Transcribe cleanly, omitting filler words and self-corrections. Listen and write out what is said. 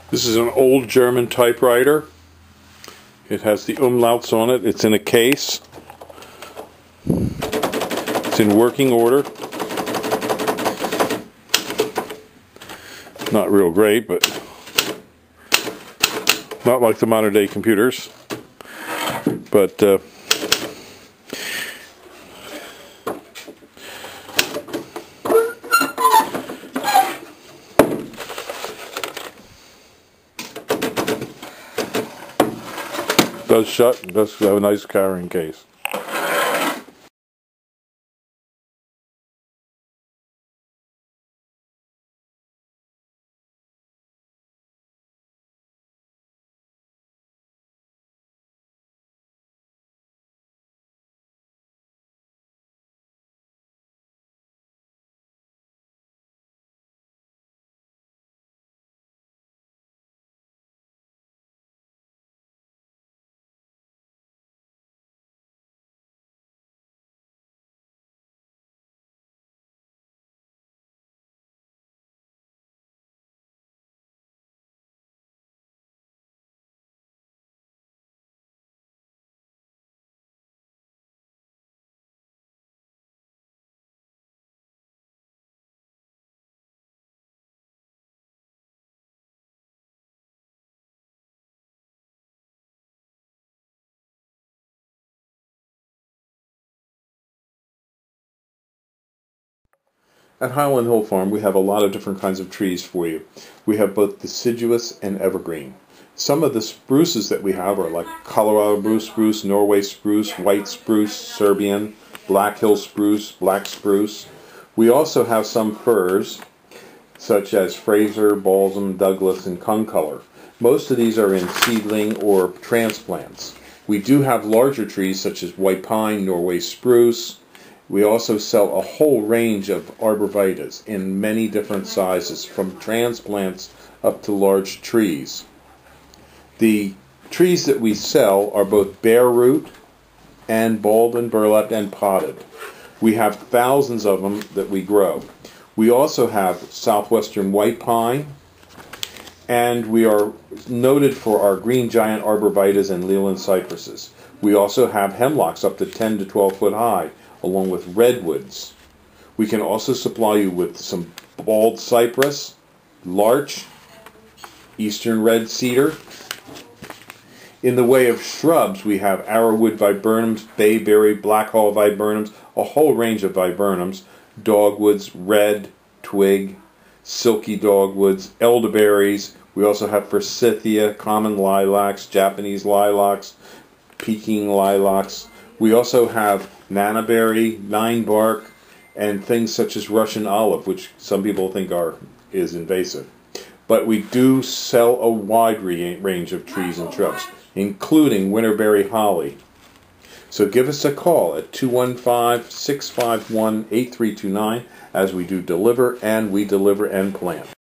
This is an old German typewriter. It has the umlauts on it. It's in a case. It's in working order. Not real great, but not like the modern day computers. But does shut, does have a nice carrying case. At Highland Hill Farm, we have a lot of different kinds of trees for you. We have both deciduous and evergreen. Some of the spruces that we have are like Colorado blue spruce, Norway spruce, white spruce, Serbian, Black Hill spruce, black spruce. We also have some firs, such as Fraser, Balsam, Douglas, and Concolor. Most of these are in seedling or transplants. We do have larger trees such as white pine, Norway spruce. We also sell a whole range of arborvitaes in many different sizes, from transplants up to large trees. The trees that we sell are both bare root and balled and burlapped and potted. We have thousands of them that we grow. We also have southwestern white pine, and we are noted for our green giant arborvitaes and Leland cypresses. We also have hemlocks up to 10 to 12 foot high, along with redwoods. We can also supply you with some bald cypress, larch, eastern red cedar. In the way of shrubs, we have arrowwood viburnums, bayberry, blackhaw viburnums, a whole range of viburnums, dogwoods, red, twig, silky dogwoods, elderberries. We also have forsythia, common lilacs, Japanese lilacs, Peking lilacs. We also have nannyberry, ninebark, and things such as Russian olive, which some people think is invasive. But we do sell a wide range of trees and shrubs, including winterberry holly. So give us a call at 215-651-8329 as we do deliver and plant.